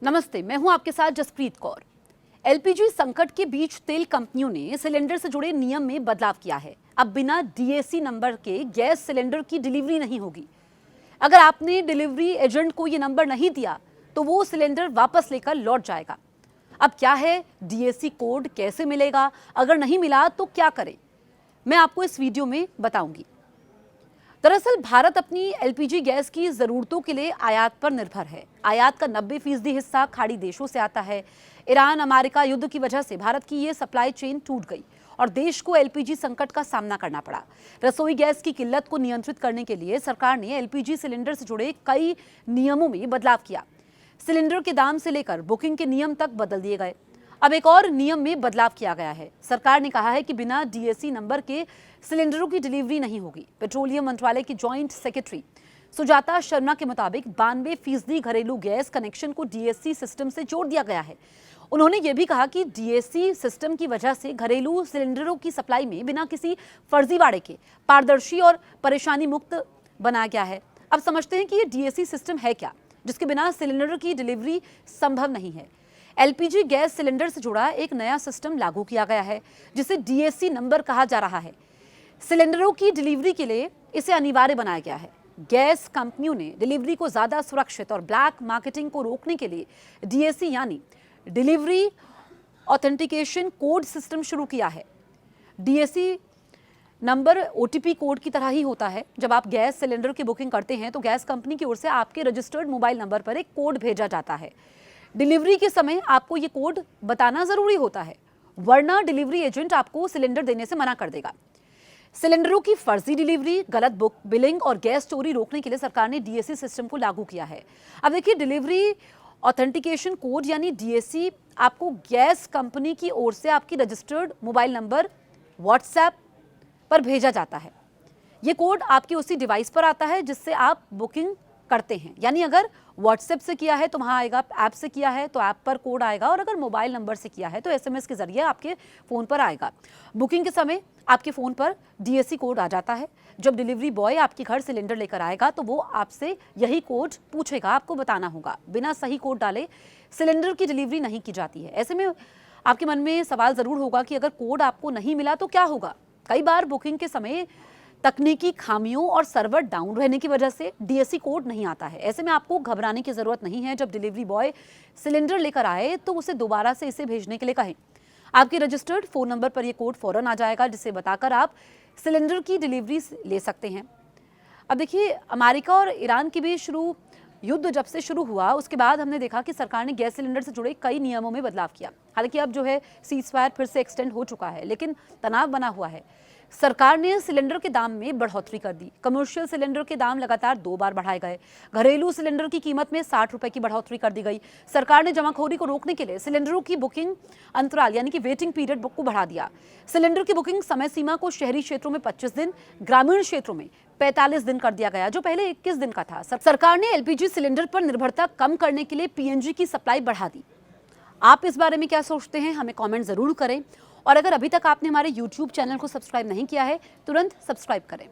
नमस्ते, मैं हूं आपके साथ जसप्रीत कौर। एलपीजी संकट के बीच तेल कंपनियों ने सिलेंडर से जुड़े नियम में बदलाव किया है। अब बिना डीएसी नंबर के गैस सिलेंडर की डिलीवरी नहीं होगी। अगर आपने डिलीवरी एजेंट को ये नंबर नहीं दिया तो वो सिलेंडर वापस लेकर लौट जाएगा। अब क्या है डीएसी कोड, कैसे मिलेगा, अगर नहीं मिला तो क्या करें, मैं आपको इस वीडियो में बताऊंगी। दरअसल भारत अपनी एलपीजी गैस की जरूरतों के लिए आयात पर निर्भर है। आयात का 90% हिस्सा खाड़ी देशों से आता है। ईरान अमेरिका युद्ध की वजह से भारत की ये सप्लाई चेन टूट गई और देश को एलपीजी संकट का सामना करना पड़ा। रसोई गैस की किल्लत को नियंत्रित करने के लिए सरकार ने एलपीजी सिलेंडर से जुड़े कई नियमों में बदलाव किया। सिलेंडर के दाम से लेकर बुकिंग के नियम तक बदल दिए गए। अब एक और नियम में बदलाव किया गया है। सरकार ने कहा है कि बिना डीएसी नंबर के सिलेंडरों की डिलीवरी नहीं होगी। पेट्रोलियम मंत्रालय की जॉइंट सेक्रेटरी सुजाता शर्मा के मुताबिक 92% घरेलू गैस कनेक्शन को डीएसी सिस्टम से जोड़ दिया गया है। उन्होंने ये भी कहा कि डीएसी सिस्टम की वजह से घरेलू सिलेंडरों की सप्लाई में बिना किसी फर्जीवाड़े के पारदर्शी और परेशानी मुक्त बनाया गया है। अब समझते हैं कि ये डीएसी सिस्टम है क्या, जिसके बिना सिलेंडर की डिलीवरी संभव नहीं है। एलपीजी गैस सिलेंडर से जुड़ा एक नया सिस्टम लागू किया गया है, जिसे डीएसी नंबर कहा जा रहा है। सिलेंडरों की डिलीवरी के लिए इसे अनिवार्य बनाया गया है। गैस कंपनियों ने डिलीवरी को ज्यादा सुरक्षित और ब्लैक मार्केटिंग को रोकने के लिए डीएसी यानी डिलीवरी ऑथेंटिकेशन कोड सिस्टम शुरू किया है। डीएसी नंबर ओटीपी कोड की तरह ही होता है। जब आप गैस सिलेंडर की बुकिंग करते हैं तो गैस कंपनी की ओर से आपके रजिस्टर्ड मोबाइल नंबर पर एक कोड भेजा जाता है। डिलीवरी के समय आपको ये कोड बताना जरूरी होता है, वरना डिलीवरी एजेंट आपको सिलेंडर देने से मना कर देगा। सिलेंडरों की फर्जी डिलीवरी, गलत बुक बिलिंग और गैस चोरी रोकने के लिए सरकार ने डीएसी सिस्टम को लागू किया है। अब देखिए, डिलीवरी ऑथेंटिकेशन कोड यानी डीएसी आपको गैस कंपनी की ओर से आपकी रजिस्टर्ड मोबाइल नंबर व्हाट्सएप पर भेजा जाता है। ये कोड आपकी उसी डिवाइस पर आता है जिससे आप बुकिंग करते हैं। यानी अगर व्हाट्सएप से किया है तो वहां आएगा, ऐप से किया है तो ऐप पर कोड आएगा, और अगर मोबाइल नंबर से किया है तो एसएमएस के जरिए आपके फोन पर आएगा। बुकिंग के समय आपके फोन पर डीएसी कोड आ जाता है। जब डिलीवरी बॉय आपके घर सिलेंडर लेकर आएगा तो वो आपसे यही कोड पूछेगा, आपको बताना होगा। बिना सही कोड डाले सिलेंडर की डिलीवरी नहीं की जाती है। ऐसे में आपके मन में सवाल जरूर होगा कि अगर कोड आपको नहीं मिला तो क्या होगा। कई बार बुकिंग के समय तकनीकी खामियों और सर्वर डाउन रहने की वजह से डीएसी कोड नहीं आता है। ऐसे में आपको घबराने की जरूरत नहीं है। जब डिलीवरी बॉय सिलेंडर लेकर आए तो उसे दोबारा से इसे भेजने के लिए कहें। आपके रजिस्टर्ड फोन नंबर पर यह कोड फौरन आ जाएगा, जिसे बताकर आप सिलेंडर की डिलीवरी ले सकते हैं। अब देखिए, अमेरिका और ईरान के बीच युद्ध जब से शुरू हुआ उसके बाद हमने देखा कि सरकार ने गैस सिलेंडर से जुड़े कई नियमों में बदलाव किया। हालांकि अब जो है सीजफायर फिर से एक्सटेंड हो चुका है, लेकिन तनाव बना हुआ है। सरकार ने सिलेंडर के दाम में बढ़ोतरी कर दी। कमर्शियल सिलेंडर के दाम लगातार 2 बार बढ़ाए गए। घरेलू सिलेंडर की कीमत में 60 रुपए की बढ़ोतरी कर दी गई। सरकार ने जमाखोरी को रोकने के लिए सिलेंडरों की बुकिंग अंतराल यानी कि वेटिंग पीरियड बुक को बढ़ा दिया। सिलेंडर की बुकिंग समय सीमा को शहरी क्षेत्रों में 25 दिन, ग्रामीण क्षेत्रों में 45 दिन कर दिया गया, जो पहले 21 दिन का था। सरकार ने एलपीजी सिलेंडर पर निर्भरता कम करने के लिए पीएनजी की सप्लाई बढ़ा दी। आप इस बारे में क्या सोचते हैं, हमें कमेंट जरूर करें। और अगर अभी तक आपने हमारे YouTube चैनल को सब्सक्राइब नहीं किया है, तुरंत सब्सक्राइब करें।